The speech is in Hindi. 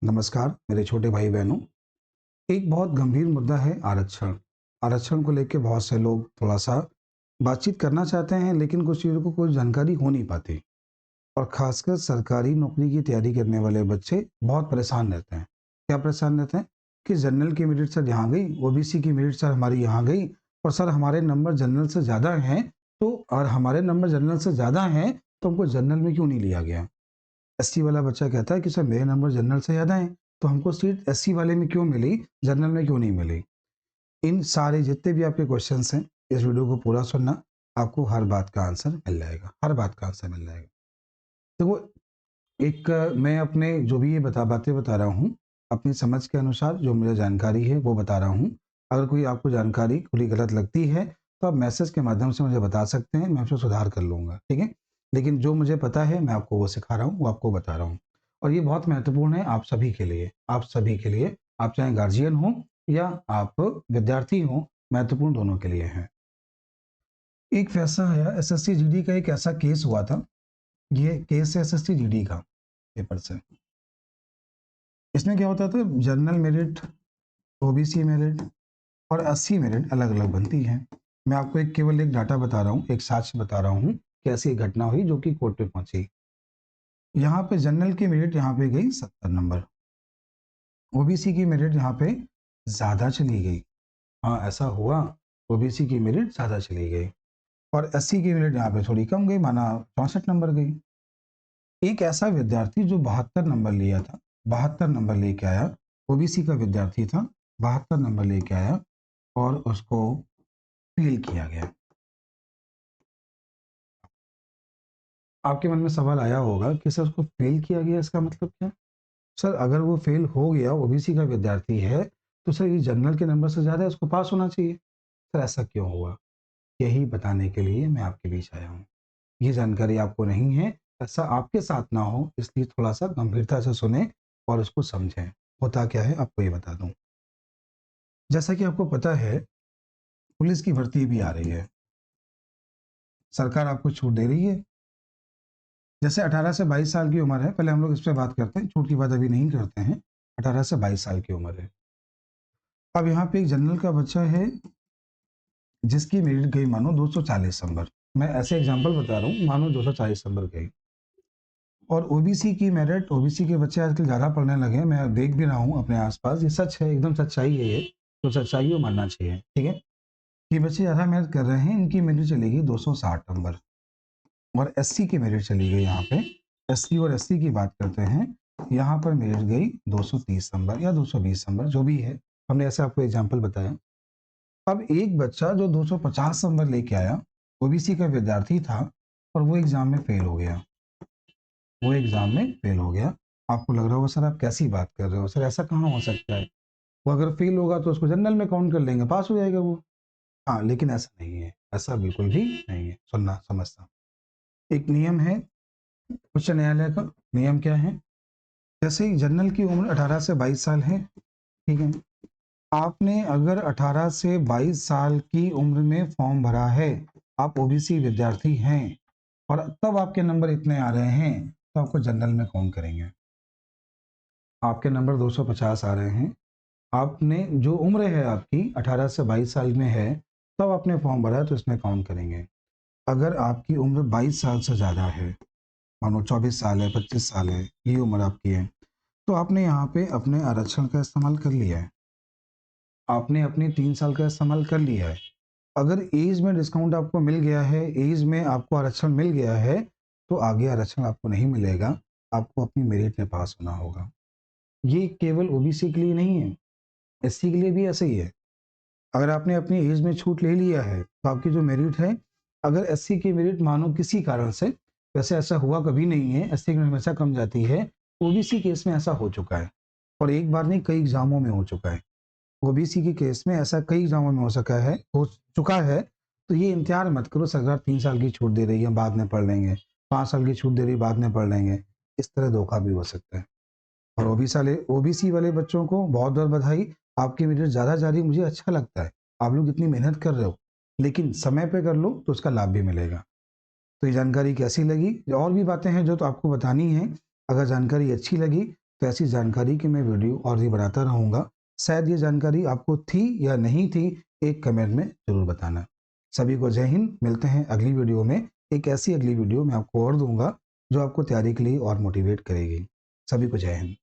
नमस्कार मेरे छोटे भाई बहनों। एक बहुत गंभीर मुद्दा है आरक्षण। आरक्षण को लेके बहुत से लोग थोड़ा-सा बातचीत करना चाहते हैं, लेकिन कुछ चीज़ों को कोई जानकारी हो नहीं पाती और ख़ासकर सरकारी नौकरी की तैयारी करने वाले बच्चे बहुत परेशान रहते हैं। क्या परेशान रहते हैं कि जनरल की मेरिट सर यहाँ गई, ओबीसी की मेरिट सर हमारी यहाँ गई और सर हमारे नंबर जनरल से ज़्यादा हैं, तो और हमारे नंबर जनरल से ज़्यादा हैं, तो हमको जनरल में क्यों नहीं लिया गया? एससी वाला बच्चा कहता है कि सर मेरे नंबर जनरल से ज़्यादा हैं, तो हमको सीट एससी वाले में क्यों मिली, जनरल में क्यों नहीं मिली? इन सारे जितने भी आपके क्वेश्चंस हैं, इस वीडियो को पूरा सुनना, आपको हर बात का आंसर मिल जाएगा, हर बात का आंसर मिल जाएगा। देखो, मैं अपने जो भी ये बातें बता रहा हूँ, अपनी समझ के अनुसार जो मुझे जानकारी है वो बता रहा हूँ। अगर कोई आपको जानकारी थोड़ी गलत लगती है, तो आप मैसेज के माध्यम से मुझे बता सकते हैं, मैं उसमें सुधार कर लूँगा, ठीक है? लेकिन जो मुझे पता है मैं आपको वो सिखा रहा हूँ, वो आपको बता रहा हूँ। और ये बहुत महत्वपूर्ण है आप सभी के लिए, आप सभी के लिए, आप चाहे गार्जियन हों या आप विद्यार्थी हों, महत्वपूर्ण दोनों के लिए है। एक फैसला आया एसएससी जीडी का, एक ऐसा केस हुआ था, ये केस है एसएससी जीडी का पेपर से। इसमें क्या होता था, जनरल मेरिट, ओबीसी मेरिट और एससी मेरिट अलग-अलग बनती हैं। मैं आपको केवल एक डाटा बता रहा हूँ, एक साक्ष्य बता रहा हूँ कि ऐसी एक घटना हुई जो कि कोर्ट पे पहुँची। यहाँ पे जनरल की मेरिट यहाँ पे गई 70 नंबर, ओबीसी की मेरिट यहाँ पे ज़्यादा चली गई। हाँ, ऐसा हुआ, ओबीसी की मेरिट ज़्यादा चली गई और एससी की मेरिट यहाँ पे थोड़ी कम गई, माना 64 नंबर गई। एक ऐसा विद्यार्थी जो 72 नंबर लिया था, 72 नंबर लेके आया, ओबीसी का विद्यार्थी था, 72 नंबर लेके आया और उसको फ़ेल किया गया। आपके मन में सवाल आया होगा कि सर उसको फ़ेल किया गया, इसका मतलब क्या? सर अगर वो फ़ेल हो गया, ओबीसी का विद्यार्थी है, तो सर ये जनरल के नंबर से ज़्यादा है, उसको पास होना चाहिए। सर ऐसा क्यों हुआ? यही बताने के लिए मैं आपके बीच आया हूँ। ये जानकारी आपको नहीं है, ऐसा आपके साथ ना हो, इसलिए थोड़ा-सा गंभीरता से सुनें और उसको समझें। होता क्या है आपको ये बता दूँ। जैसा कि आपको पता है, पुलिस की भर्ती भी आ रही है। सरकार आपको छूट दे रही है। जैसे 18 से 22 साल की उम्र है, पहले हम लोग इस पे बात करते हैं, छूट की बात अभी नहीं करते हैं। 18 से 22 साल की उम्र है। अब यहाँ पे एक जनरल का बच्चा है, जिसकी मेरिट गई मानो 240 नंबर। मैं ऐसे एग्जांपल बता रहा हूँ, मानो 240 नंबर गई। और ओबीसी की मेरिट, ओबीसी के बच्चे आजकल ज़्यादा पढ़ने लगे हैं, मैं देख भी रहा हूँ अपने आस-पास, ये सच है, एकदम सच्चाई है ये, तो सच्चाई को मानना चाहिए, ठीक है? ये बच्चे ज़्यादा मेहनत कर रहे हैं, इनकी मेरिट चलेगी 260 नंबर और एससी की मेरिट चली गई यहाँ पे, एससी और एसटी की बात करते हैं, यहाँ पर मेरिट गई 230 नंबर या 220 नंबर, जो भी है, हमने ऐसे आपको एग्जाम्पल बताया। अब एक बच्चा जो 250 नंबर लेके आया, ओबीसी का विद्यार्थी था और वो एग्ज़ाम में फेल हो गया। वो एग्ज़ाम में फेल हो गया। आपको लग रहा होगा सर आप कैसी बात कर रहे हो? सर ऐसा कहाँ हो सकता है? वो अगर फेल होगा तो उसको जनरल में काउंट कर लेंगे, पास हो जाएगा वो। हाँ, लेकिन ऐसा नहीं है, ऐसा बिल्कुल भी नहीं है। सुनना, समझना। एक नियम है उच्च न्यायालय का, नियम क्या है? जैसे ही जनरल की उम्र 18 से 22 साल है, ठीक है? आपने अगर 18 से 22 साल की उम्र में फॉर्म भरा है, आप ओबीसी विद्यार्थी हैं और तब आपके नंबर इतने आ रहे हैं, तो आपको जनरल में काउंट करेंगे। आपके नंबर 250 आ रहे हैं, आपने जो उम्र है आपकी 18 से 22 साल में है, तब आपने फॉर्म भरा है तो इसमें काउंट करेंगे। अगर आपकी उम्र 22 साल से ज़्यादा है, मानो 24 साल है, 25 साल है, ये उम्र आपकी है, तो आपने यहाँ पे अपने आरक्षण का इस्तेमाल कर लिया है। आपने अपने 3 साल का इस्तेमाल कर लिया है। अगर ऐज में डिस्काउंट आपको मिल गया है, ऐज में आपको आरक्षण मिल गया है, तो आगे आरक्षण आपको नहीं मिलेगा, आपको अपनी मेरिट में पास होना होगा। ये केवल ओबीसी के लिए नहीं है, एससी के लिए भी ऐसा ही है। अगर आपने अपनी एज में छूट ले लिया है, तो आपकी जो मेरिट है, अगर एससी की मेरिट मानो किसी कारण से, वैसे ऐसा हुआ कभी नहीं है, एससी की हमेशा कम जाती है, ओबीसी केस में ऐसा हो चुका है और एक बार नहीं कई एग्जामों में हो चुका है। ओबीसी के केस में ऐसा कई एग्जामों में हो चुका है, तो ये इंतजार मत करो सरकार 3 साल की छूट दे रही है, बाद में पढ़ लेंगे, 5 साल की छूट दे रही है, बाद में पढ़ लेंगे। इस तरह धोखा भी हो सकता है। और ओबीसी वाले बच्चों को बहुत-बहुत बधाई, आपकी मेरिट ज़्यादा जा रही है, मुझे अच्छा लगता है। आप लोग इतनी मेहनत कर रहे हो, लेकिन समय पे कर लो तो उसका लाभ भी मिलेगा। तो ये जानकारी कैसी लगी? और भी बातें हैं जो तो आपको बतानी है, अगर जानकारी अच्छी लगी तो ऐसी जानकारी की मैं वीडियो और भी बनाता रहूँगा। शायद ये जानकारी आपको थी या नहीं थी, एक कमेंट में ज़रूर बताना। सभी को जय हिंद, मिलते हैं अगली वीडियो में। एक ऐसी अगली वीडियो मैं आपको और दूँगा, जो आपको तैयारी के लिए और मोटिवेट करेगी। सभी को जय हिंद।